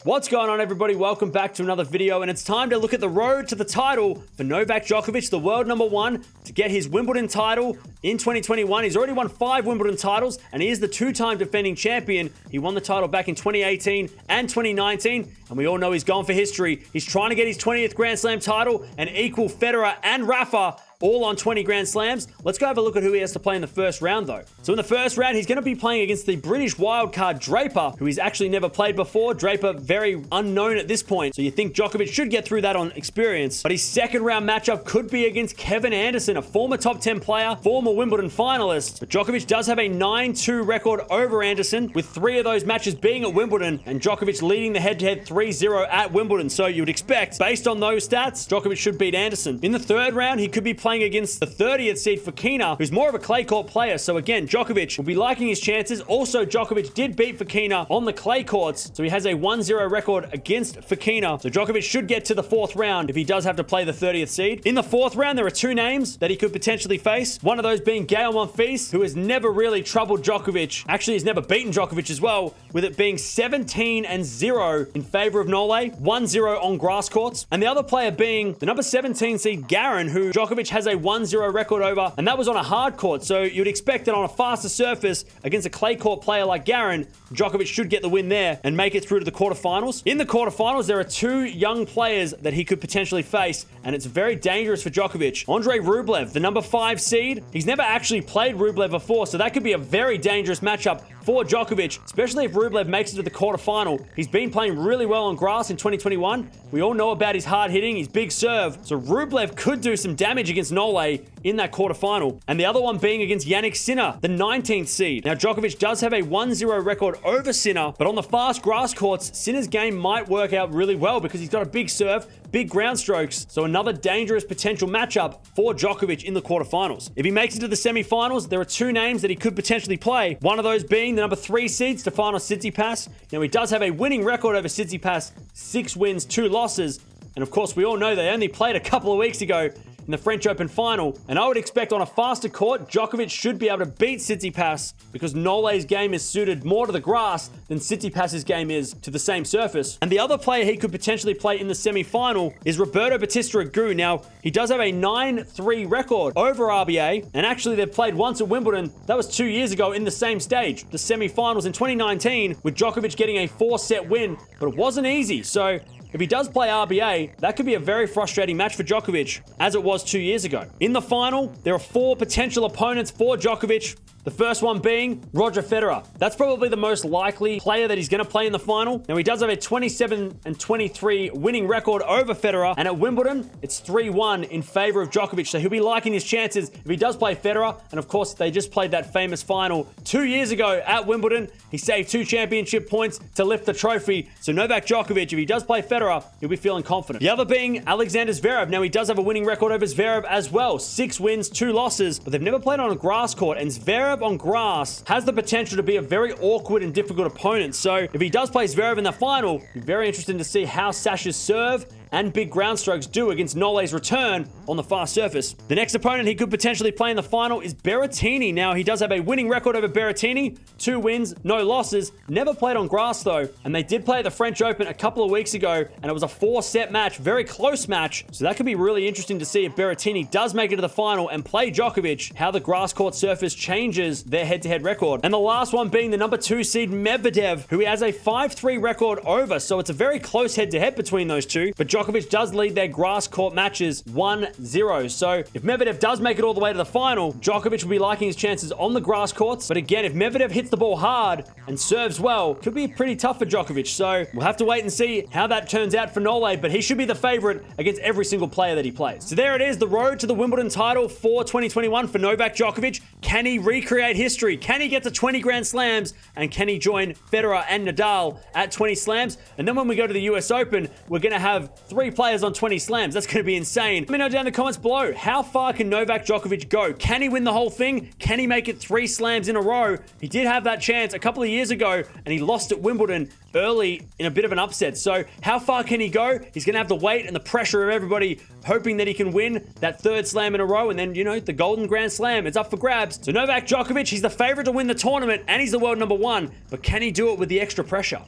What's going on, everybody? Welcome back to another video, and it's time to look at the road to the title for Novak Djokovic, the world number one, to get his Wimbledon title in 2021. He's already won 5 Wimbledon titles, and he is the 2-time defending champion. He won the title back in 2018 and 2019, and we all know he's gone for history. He's trying to get his 20th Grand Slam title and equal Federer and Rafa, all on 20 Grand Slams. Let's go have a look at who he has to play in the first round, though. So in the first round, he's going to be playing against the British wildcard Draper, who he's actually never played before. Draper, very unknown at this point, so you think Djokovic should get through that on experience. But his second round matchup could be against Kevin Anderson, a former top 10 player, former Wimbledon finalist. But Djokovic does have a 9-2 record over Anderson, with 3 of those matches being at Wimbledon, and Djokovic leading the head-to-head 3-0 at Wimbledon. So you would expect, based on those stats, Djokovic should beat Anderson. In the third round, he could be playing against the 30th seed Fokina, who's more of a clay court player. So again, Djokovic will be liking his chances. Also, Djokovic did beat Fokina on the clay courts, so he has a 1-0 record against Fokina. So Djokovic should get to the 4th round if he does have to play the 30th seed. In the 4th round, there are 2 names that he could potentially face. One of those being Gael Monfils, who has never really troubled Djokovic. Actually, he's never beaten Djokovic as well, with it being 17-0 in favor of Nole, 1-0 on grass courts. And the other player being the number 17 seed Garin, who Djokovic has a 1-0 record over, and that was on a hard court. So you'd expect that on a faster surface against a clay court player like Garin, Djokovic should get the win there and make it through to the quarterfinals. In the quarterfinals, there are 2 young players that he could potentially face, and it's very dangerous for Djokovic. Andrei Rublev, the number 5 seed. He's never actually played Rublev before, so that could be a very dangerous matchup for Djokovic, especially if Rublev makes it to the quarterfinal. He's been playing really well on grass in 2021. We all know about his hard hitting, his big serve, so Rublev could do some damage against Nole in that quarterfinal. And the other one being against Jannik Sinner, the 19th seed. Now, Djokovic does have a 1-0 record over Sinner, but on the fast grass courts, Sinner's game might work out really well because he's got a big serve, big ground strokes, so another dangerous potential matchup for Djokovic in the quarterfinals. If he makes it to the semifinals, there are 2 names that he could potentially play. One of those being the number 3 seed, Stefanos Tsitsipas. Now, he does have a winning record over Tsitsipas, 6 wins, 2 losses. And of course, we all know they only played a couple of weeks ago in the French Open final, and I would expect on a faster court, Djokovic should be able to beat Tsitsipas because Nole's game is suited more to the grass than Tsitsipas's game is to the same surface. And the other player he could potentially play in the semi-final is Roberto Bautista Agut. Now, he does have a 9-3 record over RBA, and actually they've played once at Wimbledon. That was 2 years ago in the same stage, the semi-finals in 2019, with Djokovic getting a 4-set win, but it wasn't easy. So if he does play RBA, that could be a very frustrating match for Djokovic, as it was 2 years ago. In the final, there are 4 potential opponents for Djokovic. The first one being Roger Federer. That's probably the most likely player that he's going to play in the final. Now, he does have a 27-23 winning record over Federer, and at Wimbledon, it's 3-1 in favor of Djokovic, so he'll be liking his chances if he does play Federer. And of course, they just played that famous final 2 years ago at Wimbledon. He saved 2 championship points to lift the trophy. So Novak Djokovic, if he does play Federer, he'll be feeling confident. The other being Alexander Zverev. Now, he does have a winning record over Zverev as well. 6 wins, 2 losses, but they've never played on a grass court, and Zverev on grass has the potential to be a very awkward and difficult opponent. So if he does play Zverev in the final, it'll be very interesting to see how Sasha's serve and big ground strokes do against Nole's return on the fast surface. The next opponent he could potentially play in the final is Berrettini. Now, he does have a winning record over Berrettini, 2 wins, no losses, never played on grass though, and they did play at the French Open a couple of weeks ago, and it was a 4-set match, very close match, so that could be really interesting to see if Berrettini does make it to the final and play Djokovic, how the grass court surface changes their head-to-head record. And the last one being the number 2 seed Medvedev, who has a 5-3 record over, so it's a very close head-to-head between those two, but Djokovic does lead their grass court matches 1-0. So if Medvedev does make it all the way to the final, Djokovic will be liking his chances on the grass courts. But again, if Medvedev hits the ball hard and serves well, it could be pretty tough for Djokovic. So we'll have to wait and see how that turns out for Nole, but he should be the favorite against every single player that he plays. So there it is, the road to the Wimbledon title for 2021 for Novak Djokovic. Can he recreate history? Can he get to 20 Grand Slams? And can he join Federer and Nadal at 20 slams? And then when we go to the US Open, we're going to have 3 players on 20 slams. That's going to be insane. Let me know down in the comments below, how far can Novak Djokovic go? Can he win the whole thing? Can he make it 3 slams in a row? He did have that chance a couple of years ago, and he lost at Wimbledon early in a bit of an upset. So how far can he go? He's going to have the weight and the pressure of everybody hoping that he can win that 3rd slam in a row, and then, you know, the golden Grand Slam. It's up for grabs. So Novak Djokovic, he's the favorite to win the tournament, and he's the world number 1. But can he do it with the extra pressure?